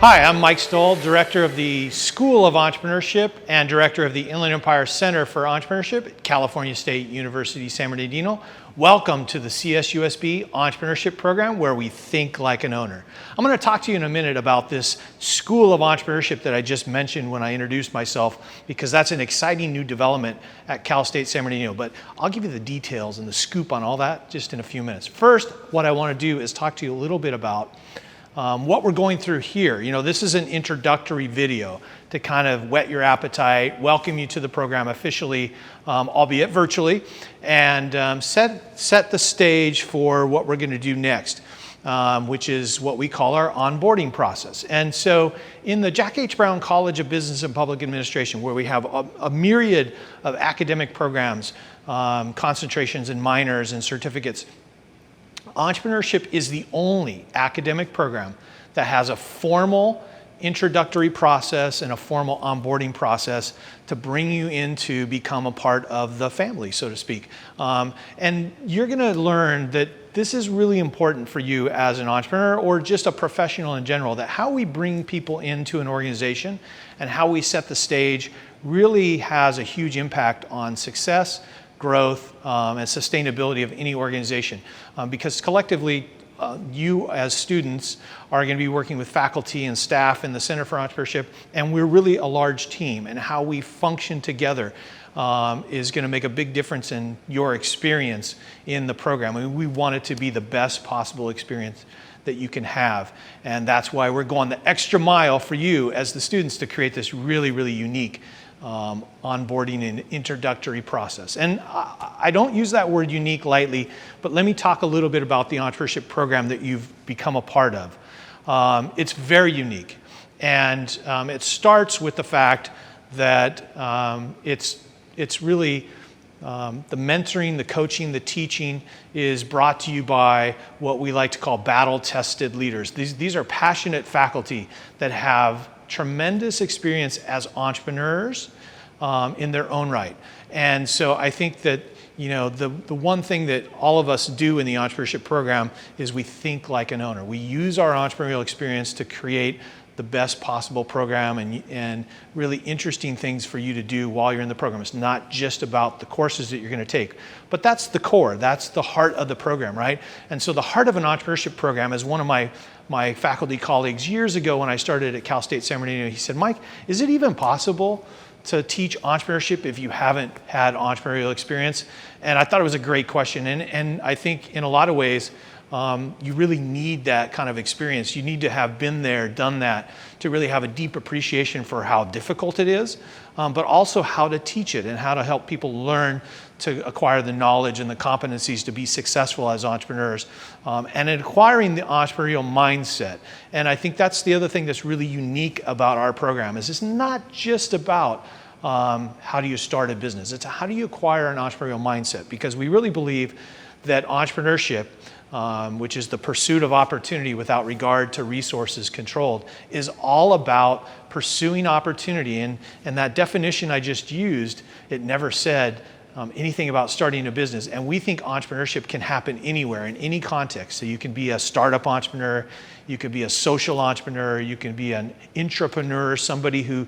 Hi, I'm Mike Stoll, Director of the School of Entrepreneurship and Director of the Inland Empire Center for Entrepreneurship at California State University, San Bernardino. Welcome to the CSUSB Entrepreneurship Program, where we think like an owner. I'm going to talk to you in a minute about this School of Entrepreneurship that I just mentioned when I introduced myself, because that's an exciting new development at Cal State San Bernardino. But I'll give you the details and the scoop on all that just in a few minutes. First, what I want to do is talk to you a little bit about what we're going through here. You know, this is an introductory video to kind of whet your appetite, welcome you to the program officially, albeit virtually, and set the stage for what we're going to do next, which is what we call our onboarding process. And so in the Jack H. Brown College of Business and Public Administration, where we have a myriad of academic programs, concentrations and minors and certificates, entrepreneurship is the only academic program that has a formal introductory process and a formal onboarding process to bring you in to become a part of the family, so to speak. And you're going to learn that this is really important for you as an entrepreneur or just a professional in general, that how we bring people into an organization and how we set the stage really has a huge impact on success, growth, and sustainability of any organization. Because collectively, you as students are going to be working with faculty and staff in the Center for Entrepreneurship, and we're really a large team, and how we function together is going to make a big difference in your experience in the program. I mean, we want it to be the best possible experience that you can have, and that's why we're going the extra mile for you as the students to create this really, really unique onboarding and introductory process. And I don't use that word unique lightly, but let me talk a little bit about the entrepreneurship program that you've become a part of. It's very unique, and it starts with the fact that it's really the mentoring, the coaching, the teaching is brought to you by what we like to call battle-tested leaders. These are passionate faculty that have tremendous experience as entrepreneurs in their own right. And so I think that, you know, the one thing that all of us do in the entrepreneurship program is we think like an owner. We use our entrepreneurial experience to create the best possible program and really interesting things for you to do while you're in the program. It's not just about the courses that you're going to take, but that's the core, that's the heart of the program, right? And so the heart of an entrepreneurship program, is one of my faculty colleagues years ago when I started at Cal State San Bernardino, he said, "Mike, is it even possible to teach entrepreneurship if you haven't had entrepreneurial experience?" And I thought it was a great question. And I think in a lot of ways, you really need that kind of experience. You need to have been there, done that, to really have a deep appreciation for how difficult it is, but also how to teach it and how to help people learn to acquire the knowledge and the competencies to be successful as entrepreneurs, and in acquiring the entrepreneurial mindset. And I think that's the other thing that's really unique about our program, is it's not just about how do you start a business. It's how do you acquire an entrepreneurial mindset, because we really believe that entrepreneurship, which is the pursuit of opportunity without regard to resources controlled, is all about pursuing opportunity. And that definition I just used, it never said anything about starting a business. And we think entrepreneurship can happen anywhere, in any context. So you can be a startup entrepreneur, you could be a social entrepreneur, you can be an intrapreneur, somebody who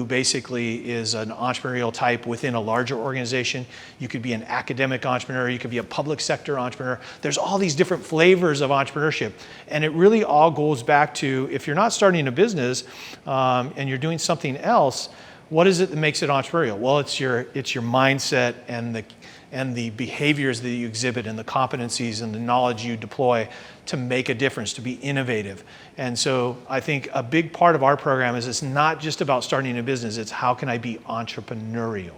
basically is an entrepreneurial type within a larger organization. You could be an academic entrepreneur, you could be a public sector entrepreneur. There's all these different flavors of entrepreneurship. And it really all goes back to, if you're not starting a business and you're doing something else, what is it that makes it entrepreneurial? Well, it's your mindset and the behaviors that you exhibit and the competencies and the knowledge you deploy to make a difference, to be innovative. And so I think a big part of our program is it's not just about starting a business, it's how can I be entrepreneurial?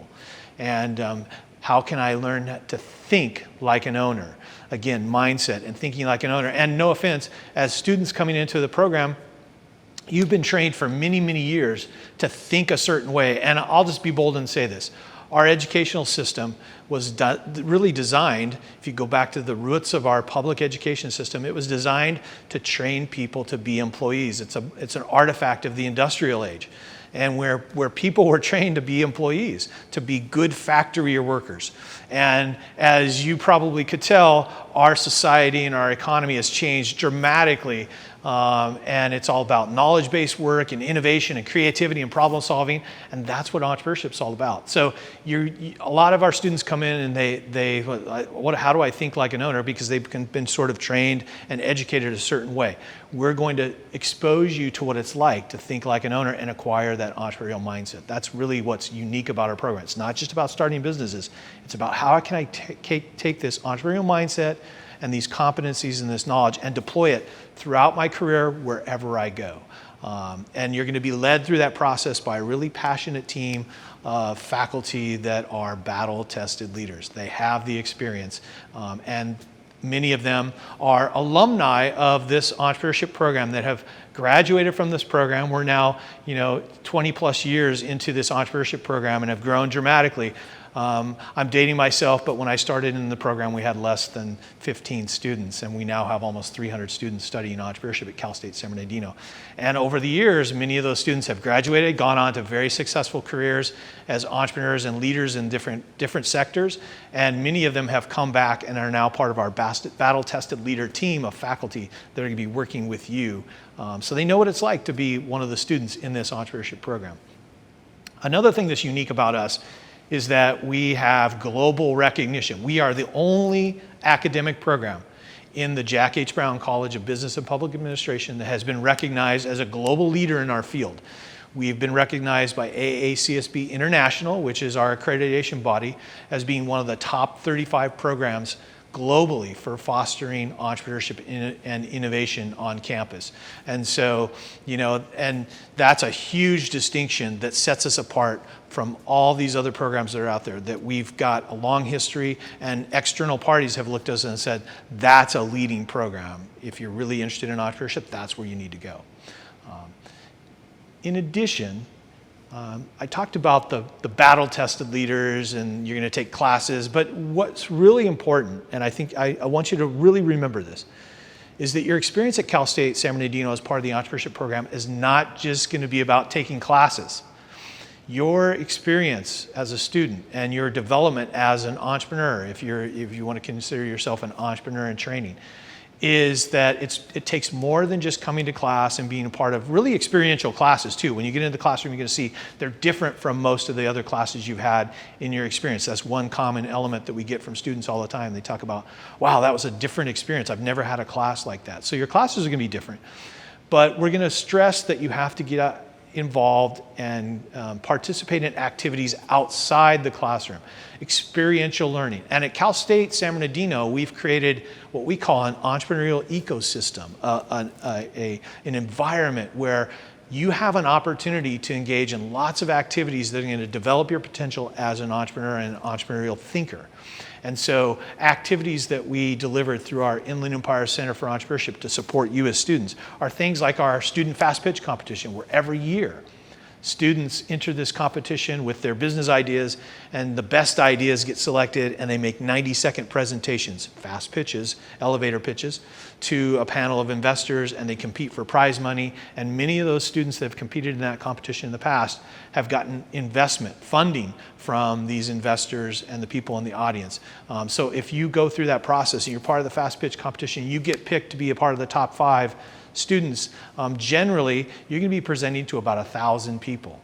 And how can I learn to think like an owner? Again, mindset and thinking like an owner. And no offense, as students coming into the program, you've been trained for many, many years to think a certain way. And I'll just be bold and say this. Our educational system was really designed, if you go back to the roots of our public education system, it was designed to train people to be employees. It's an artifact of the industrial age, and where people were trained to be employees, to be good factory workers. And as you probably could tell, our society and our economy has changed dramatically. And it's all about knowledge-based work and innovation and creativity and problem solving, and that's what entrepreneurship's all about. So a lot of our students come in and how do I think like an owner? Because they've been sort of trained and educated a certain way. We're going to expose you to what it's like to think like an owner and acquire that entrepreneurial mindset. That's really what's unique about our program. It's not just about starting businesses. It's about how can I take this entrepreneurial mindset and these competencies and this knowledge and deploy it throughout my career wherever I go. And you're going to be led through that process by a really passionate team of faculty that are battle-tested leaders. They have the experience, and many of them are alumni of this entrepreneurship program that have graduated from this program. We're now 20 plus years into this entrepreneurship program and have grown dramatically. I'm dating myself, but when I started in the program, we had less than 15 students, and we now have almost 300 students studying entrepreneurship at Cal State San Bernardino. And over the years, many of those students have graduated, gone on to very successful careers as entrepreneurs and leaders in different sectors, and many of them have come back and are now part of our battle-tested leader team of faculty that are going to be working with you. So they know what it's like to be one of the students in this entrepreneurship program. Another thing that's unique about us is that we have global recognition. We are the only academic program in the Jack H. Brown College of Business and Public Administration that has been recognized as a global leader in our field. We've been recognized by AACSB International, which is our accreditation body, as being one of the top 35 programs globally for fostering entrepreneurship and innovation on campus. And so, and that's a huge distinction that sets us apart from all these other programs that are out there, that we've got a long history, and external parties have looked at us and said, that's a leading program. If you're really interested in entrepreneurship, that's where you need to go. In addition, I talked about the battle-tested leaders, and you're going to take classes, but what's really important, and I think I want you to really remember this, is that your experience at Cal State San Bernardino as part of the entrepreneurship program is not just going to be about taking classes. Your experience as a student and your development as an entrepreneur, if you want to consider yourself an entrepreneur in training, is that it takes more than just coming to class and being a part of really experiential classes too. When you get into the classroom, you're going to see they're different from most of the other classes you've had in your experience. That's one common element that we get from students all the time. They talk about, wow, that was a different experience. I've never had a class like that. So your classes are going to be different. But we're going to stress that you have to get involved and participate in activities outside the classroom, experiential learning. And at Cal State San Bernardino, we've created what we call an entrepreneurial ecosystem, an environment where you have an opportunity to engage in lots of activities that are going to develop your potential as an entrepreneur and an entrepreneurial thinker. And so activities that we deliver through our Inland Empire Center for Entrepreneurship to support you as students are things like our student fast pitch competition, where every year students enter this competition with their business ideas, and the best ideas get selected, and they make 90-second presentations, fast pitches, elevator pitches, to a panel of investors, and they compete for prize money. And many of those students that have competed in that competition in the past have gotten investment, funding from these investors and the people in the audience. So if you go through that process and you're part of the fast pitch competition, you get picked to be a part of the top 5 students. Generally, you're going to be presenting to about 1,000 people,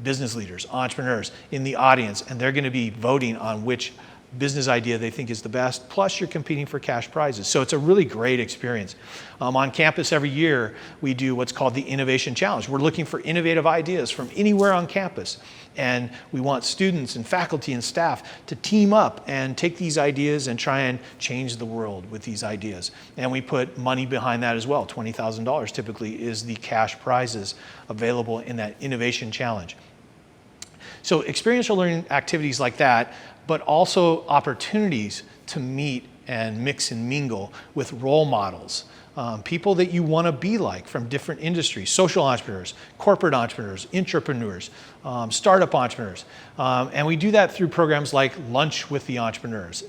business leaders, entrepreneurs in the audience, and they're going to be voting on which business idea they think is the best, plus you're competing for cash prizes. So it's a really great experience. On campus every year, we do what's called the Innovation Challenge. We're looking for innovative ideas from anywhere on campus, and we want students and faculty and staff to team up and take these ideas and try and change the world with these ideas. And we put money behind that as well. $20,000 typically is the cash prizes available in that Innovation Challenge. So experiential learning activities like that, but also opportunities to meet and mix and mingle with role models people that you want to be like from different industries, social entrepreneurs, corporate entrepreneurs, intrapreneurs, startup entrepreneurs. And we do that through programs like Lunch with the Entrepreneurs,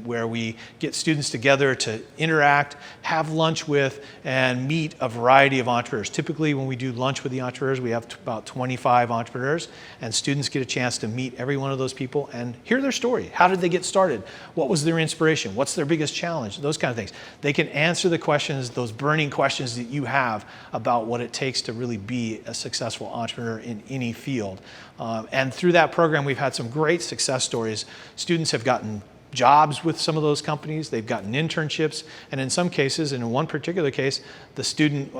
where we get students together to interact, have lunch with, and meet a variety of entrepreneurs. Typically, when we do Lunch with the Entrepreneurs, we have about 25 entrepreneurs, and students get a chance to meet every one of those people and hear their story. How did they get started? What was their inspiration? What's their biggest challenge? Those kind of things. They can answer the questions, those burning questions that you have about what it takes to really be a successful entrepreneur in any field. And through that program, we've had some great success stories. Students have gotten jobs with some of those companies, they've gotten internships, and in some cases, and in one particular case, a student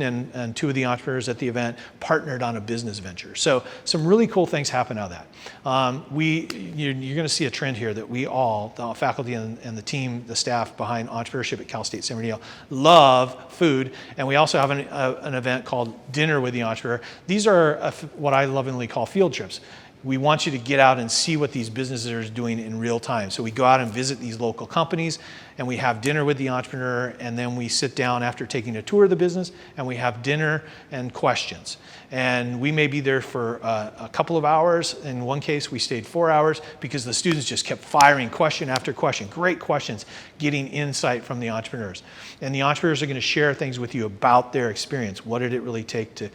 and two of the entrepreneurs at the event partnered on a business venture. So some really cool things happen out of that. You're going to see a trend here that we all, the faculty and the team, the staff behind entrepreneurship at Cal State San Bernardino, love food, and we also have an event called Dinner with the Entrepreneur. These are what I lovingly call field trips. We want you to get out and see what these businesses are doing in real time. So we go out and visit these local companies, and we have dinner with the entrepreneur, and then we sit down after taking a tour of the business, and we have dinner and questions. And we may be there for a couple of hours. In one case, we stayed 4 hours because the students just kept firing question after question, great questions, getting insight from the entrepreneurs. And the entrepreneurs are going to share things with you about their experience. What did it really take to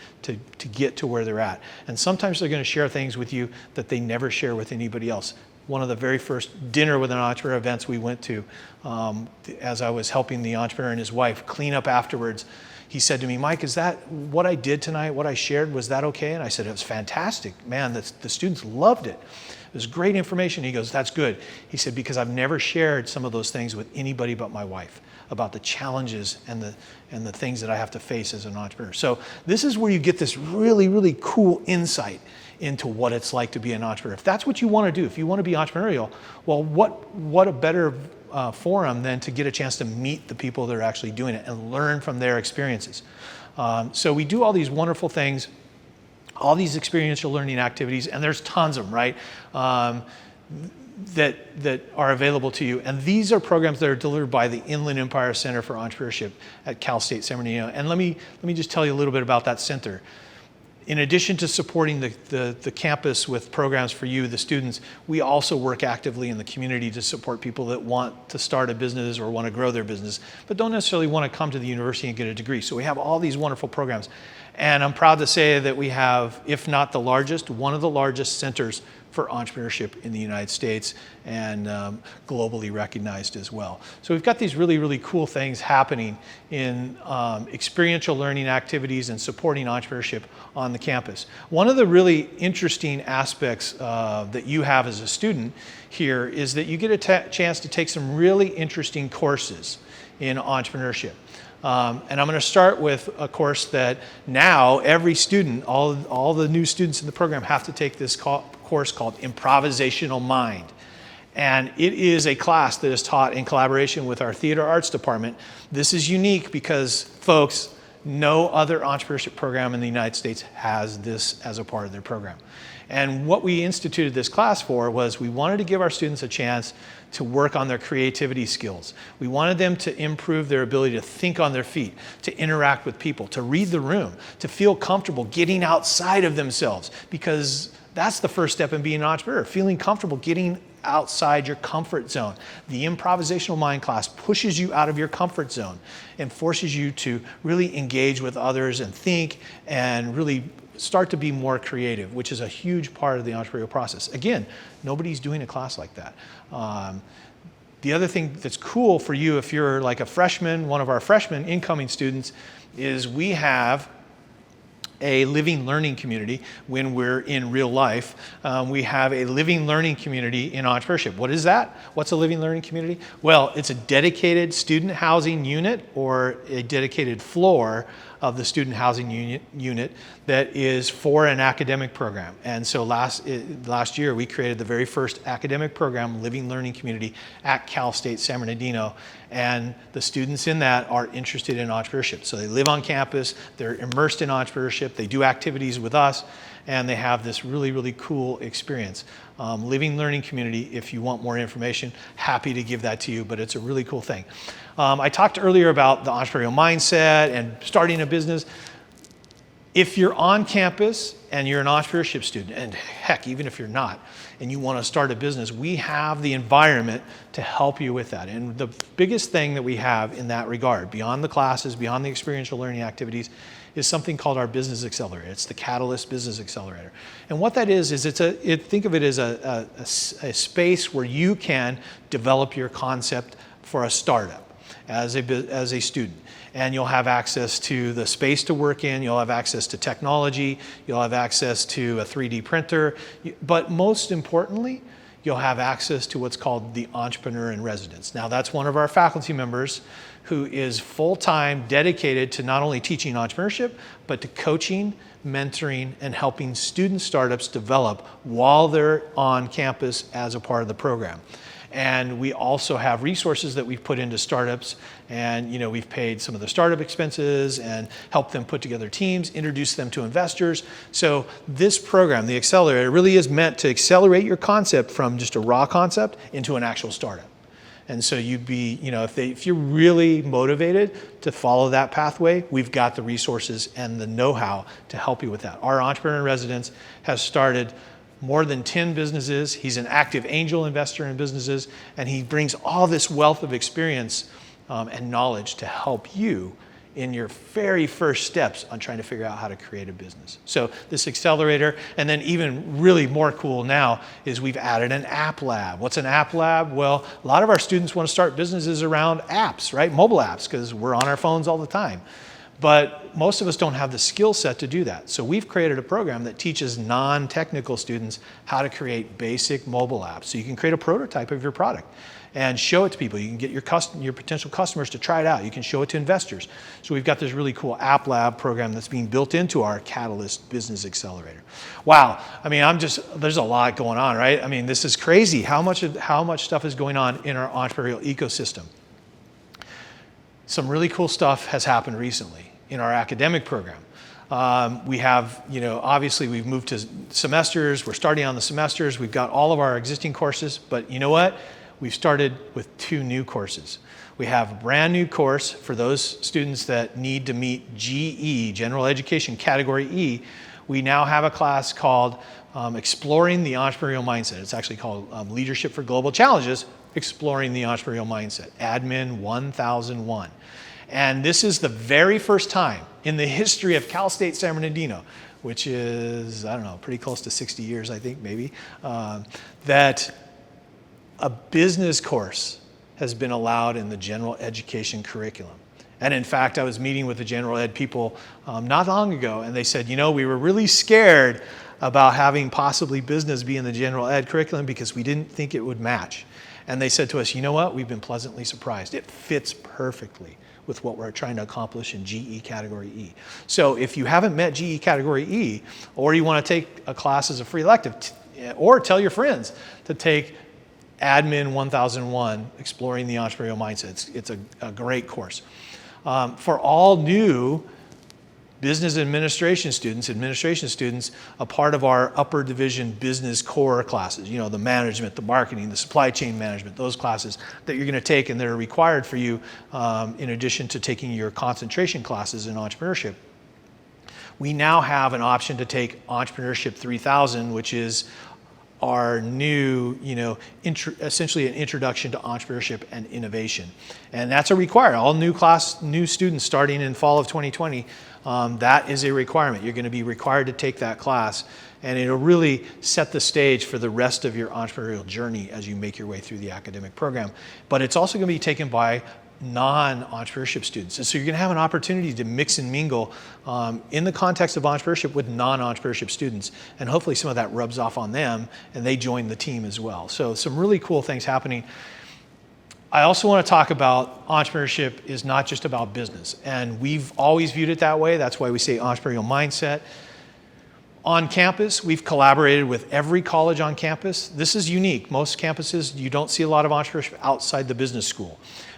get to where they're at? And sometimes they're going to share things with you that they never share with anybody else. One of the very first dinner with an entrepreneur events we went to, as I was helping the entrepreneur and his wife clean up afterwards, he said to me, "Mike, is that what I did tonight, what I shared, was that okay?" And I said, "It was fantastic. Man, the students loved it. It was great information." He goes, "That's good." He said, "Because I've never shared some of those things with anybody but my wife, about the challenges and the things that I have to face as an entrepreneur." So this is where you get this really, really cool insight into what it's like to be an entrepreneur. If that's what you want to do, if you want to be entrepreneurial, well, what a better forum than to get a chance to meet the people that are actually doing it and learn from their experiences. So we do all these wonderful things, all these experiential learning activities, and there's tons of them, right? That are available to you. And these are programs that are delivered by the Inland Empire Center for Entrepreneurship at Cal State San Bernardino. And let me just tell you a little bit about that center. In addition to supporting the campus with programs for you, the students, we also work actively in the community to support people that want to start a business or want to grow their business, but don't necessarily want to come to the university and get a degree. So we have all these wonderful programs. And I'm proud to say that we have, if not the largest, one of the largest centers for entrepreneurship in the United States, and globally recognized as well. So we've got these really, really cool things happening in experiential learning activities and supporting entrepreneurship on the campus. One of the really interesting aspects that you have as a student here is that you get a chance to take some really interesting courses in entrepreneurship. And I'm going to start with a course that now every student, all the new students in the program have to take this course called Improvisational Mind. And it is a class that is taught in collaboration with our theater arts department. This is unique because, folks, no other entrepreneurship program in the United States has this as a part of their program. And what we instituted this class for was we wanted to give our students a chance to work on their creativity skills. We wanted them to improve their ability to think on their feet, to interact with people, to read the room, to feel comfortable getting outside of themselves, because that's the first step in being an entrepreneur, feeling comfortable getting outside your comfort zone. The Improvisational Mind class pushes you out of your comfort zone and forces you to really engage with others and think and really start to be more creative, which is a huge part of the entrepreneurial process. Again, nobody's doing a class like that. The other thing that's cool for you, if you're like a freshman, one of our freshman incoming students, is we have a living learning community when we're in real life. We have a living learning community in entrepreneurship. What is that? What's a living learning community? Well, it's a dedicated student housing unit or a dedicated floor of the student housing unit that is for an academic program. And so last year we created the very first academic program, Living Learning Community, at Cal State San Bernardino. And the students in that are interested in entrepreneurship. So they live on campus, they're immersed in entrepreneurship, they do activities with us, and they have this really, really cool experience. Living Learning Community, if you want more information, happy to give that to you, but it's a really cool thing. I talked earlier about the entrepreneurial mindset and starting a business. If you're on campus and you're an entrepreneurship student, and heck, even if you're not, and you want to start a business, we have the environment to help you with that. And the biggest thing that we have in that regard, beyond the classes, beyond the experiential learning activities, is something called our Business Accelerator. It's the Catalyst Business Accelerator. And what that is think of it as a space where you can develop your concept for a startup as a student. And you'll have access to the space to work in, you'll have access to technology, you'll have access to a 3D printer, but most importantly, you'll have access to what's called the Entrepreneur in Residence. Now that's one of our faculty members who is full-time dedicated to not only teaching entrepreneurship, but to coaching, mentoring, and helping student startups develop while they're on campus as a part of the program. And we also have resources that we've put into startups, and we've paid some of the startup expenses and helped them put together teams, introduce them to investors. So this program, the Accelerator, really is meant to accelerate your concept from just a raw concept into an actual startup. And so you'd be, if you're really motivated to follow that pathway, we've got the resources and the know-how to help you with that. Our Entrepreneur in Residence has started more than 10 businesses. He's an active angel investor in businesses, and he brings all this wealth of experience and knowledge to help you in your very first steps on trying to figure out how to create a business. So this accelerator, and then even really more cool now is we've added an app lab. What's an app lab? Well, a lot of our students want to start businesses around apps, right? Mobile apps, because we're on our phones all the time. But most of us don't have the skill set to do that. So we've created a program that teaches non-technical students how to create basic mobile apps. So you can create a prototype of your product and show it to people. You can get your potential customers to try it out. You can show it to investors. So we've got this really cool app lab program that's being built into our Catalyst Business Accelerator. Wow, there's a lot going on, right? This is crazy how much stuff is going on in our entrepreneurial ecosystem. Some really cool stuff has happened recently in our academic program. We have, obviously we've moved to semesters. We're starting on the semesters. We've got all of our existing courses, but you know what? We've started with 2 new courses. We have a brand new course for those students that need to meet GE, General Education Category E. We now have a class called Exploring the Entrepreneurial Mindset. It's actually called Leadership for Global Challenges, Exploring the Entrepreneurial Mindset, Admin 1001. And this is the very first time in the history of Cal State San Bernardino, which is, pretty close to 60 years, I think, maybe, that a business course has been allowed in the general education curriculum. And in fact, I was meeting with the general ed people not long ago, and they said, we were really scared about having possibly business be in the general ed curriculum because we didn't think it would match. And they said to us, you know what? We've been pleasantly surprised. It fits perfectly with what we're trying to accomplish in GE Category E. So if you haven't met GE Category E, or you want to take a class as a free elective, or tell your friends to take Admin 1001, Exploring the Entrepreneurial Mindset. It's a great course. For all new business administration students, a part of our upper division business core classes, the management, the marketing, the supply chain management, those classes that you're going to take and that are required for you in addition to taking your concentration classes in entrepreneurship. We now have an option to take Entrepreneurship 3000, which is our new, essentially an introduction to entrepreneurship and innovation. And that's a requirement. All new students starting in fall of 2020, that is a requirement. You're going to be required to take that class, and it'll really set the stage for the rest of your entrepreneurial journey as you make your way through the academic program. But it's also going to be taken by non-entrepreneurship students. And so you're going to have an opportunity to mix and mingle in the context of entrepreneurship with non-entrepreneurship students. And hopefully some of that rubs off on them and they join the team as well. So some really cool things happening. I also want to talk about entrepreneurship is not just about business. And we've always viewed it that way. That's why we say entrepreneurial mindset. On campus, we've collaborated with every college on campus. This is unique. Most campuses, you don't see a lot of entrepreneurship outside the business school.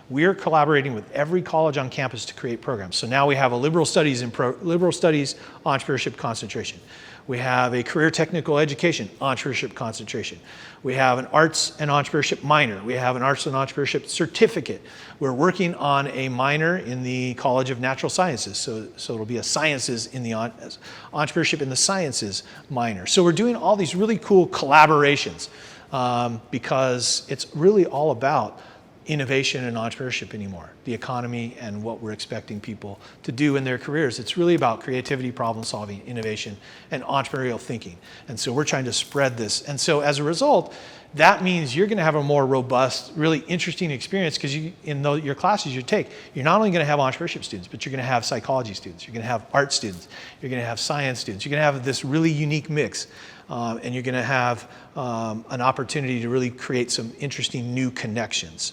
We're collaborating with every college on campus to create programs. So now we have a liberal studies entrepreneurship concentration. We have a career technical education entrepreneurship concentration. We have an arts and entrepreneurship minor. We have an arts and entrepreneurship certificate. We're working on a minor in the College of Natural Sciences. So it'll be a sciences in the entrepreneurship in the sciences minor. So we're doing all these really cool collaborations because it's really all about innovation and entrepreneurship anymore, the economy and what we're expecting people to do in their careers. It's really about creativity, problem solving, innovation, and entrepreneurial thinking. And so we're trying to spread this. And so as a result, that means you're going to have a more robust, really interesting experience because in your classes you take, you're not only going to have entrepreneurship students, but you're going to have psychology students, you're going to have art students, you're going to have science students, you're going to have this really unique mix. And you're going to have an opportunity to really create some interesting new connections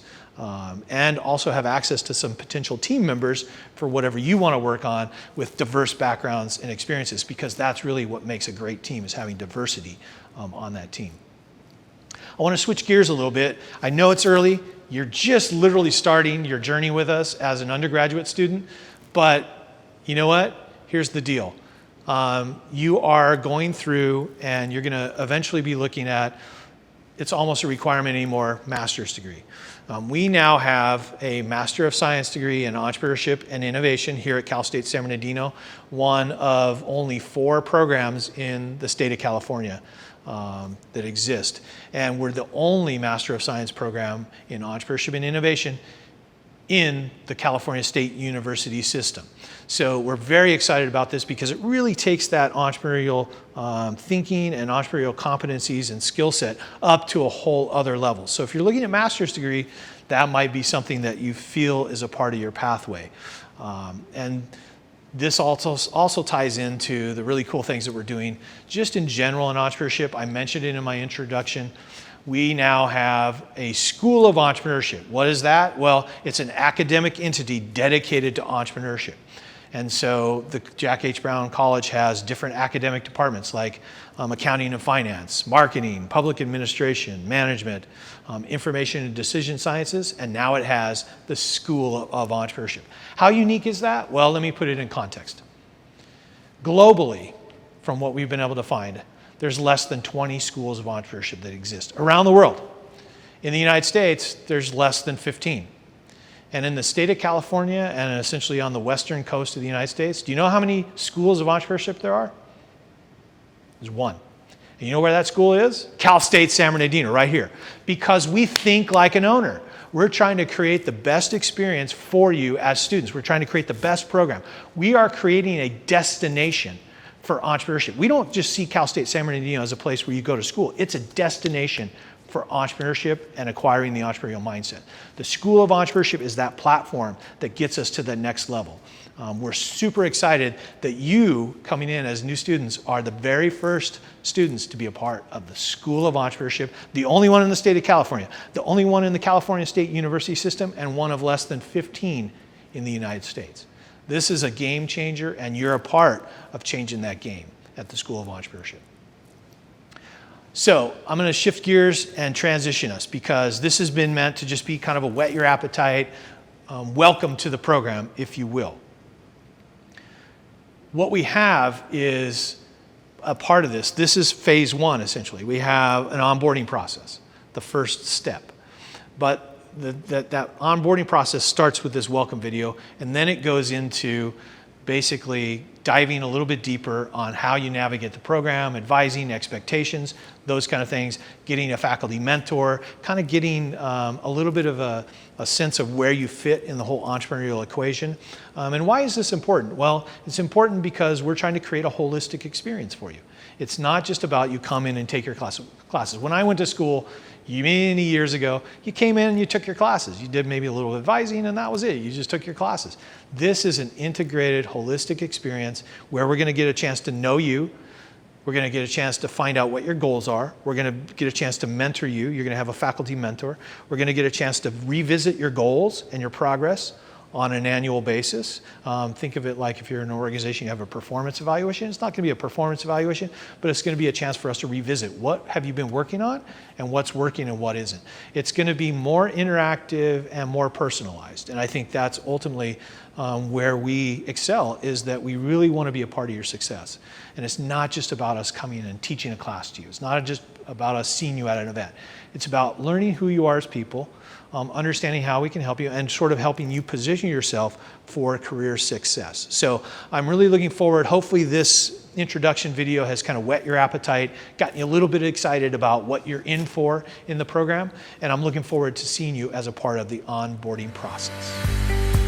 and also have access to some potential team members for whatever you want to work on with diverse backgrounds and experiences, because that's really what makes a great team, is having diversity on that team. I want to switch gears a little bit. I know it's early. You're just literally starting your journey with us as an undergraduate student, but you know what? Here's the deal. You are going through and you're going to eventually be looking at, it's almost a requirement anymore, master's degree. We now have a Master of Science degree in Entrepreneurship and Innovation here at Cal State San Bernardino, one of only 4 programs in the state of California that exist. And we're the only Master of Science program in Entrepreneurship and Innovation in the California State University system. So we're very excited about this because it really takes that entrepreneurial thinking and entrepreneurial competencies and skill set up to a whole other level. So if you're looking at master's degree, that might be something that you feel is a part of your pathway. And this also ties into the really cool things that we're doing just in general in entrepreneurship. I mentioned it in my introduction. We now have a School of Entrepreneurship. What is that? Well, it's an academic entity dedicated to entrepreneurship. And so the Jack H. Brown College has different academic departments like accounting and finance, marketing, public administration, management, information and decision sciences, and now it has the School of Entrepreneurship. How unique is that? Well, let me put it in context. Globally, from what we've been able to find, there's less than 20 schools of entrepreneurship that exist around the world. In the United States, there's less than 15. And in the state of California and essentially on the western coast of the United States, do you know how many schools of entrepreneurship there are? There's 1. And you know where that school is? Cal State San Bernardino, right here. Because we think like an owner. We're trying to create the best experience for you as students. We're trying to create the best program. We are creating a destination for entrepreneurship. We don't just see Cal State San Bernardino as a place where you go to school. It's a destination for entrepreneurship and acquiring the entrepreneurial mindset. The School of Entrepreneurship is that platform that gets us to the next level. We're super excited that you, coming in as new students, are the very first students to be a part of the School of Entrepreneurship, the only one in the state of California, the only one in the California State University system, and one of less than 15 in the United States. This is a game changer, and you're a part of changing that game at the School of Entrepreneurship. So I'm going to shift gears and transition us because this has been meant to just be kind of a whet your appetite, welcome to the program, if you will. What we have is a part of this. This is phase 1, essentially. We have an onboarding process, the first step. But that onboarding process starts with this welcome video, and then it goes into basically diving a little bit deeper on how you navigate the program, advising, expectations, those kind of things, getting a faculty mentor, kind of getting a little bit of a sense of where you fit in the whole entrepreneurial equation. And why is this important? Well, it's important because we're trying to create a holistic experience for you. It's not just about you come in and take your classes. When I went to school many years ago, you came in and you took your classes. You did maybe a little advising and that was it. You just took your classes. This is an integrated, holistic experience where we're going to get a chance to know you. We're going to get a chance to find out what your goals are. We're going to get a chance to mentor you. You're going to have a faculty mentor. We're going to get a chance to revisit your goals and your progress on an annual basis. Think of it like if you're in an organization, you have a performance evaluation. It's not going to be a performance evaluation, but it's going to be a chance for us to revisit what have you been working on and what's working and what isn't. It's going to be more interactive and more personalized. And I think that's ultimately where we excel, is that we really want to be a part of your success. And it's not just about us coming and teaching a class to you. It's not just about us seeing you at an event. It's about learning who you are as people, understanding how we can help you, and sort of helping you position yourself for career success. So I'm really looking forward. Hopefully this introduction video has kind of whet your appetite, gotten you a little bit excited about what you're in for in the program, and I'm looking forward to seeing you as a part of the onboarding process.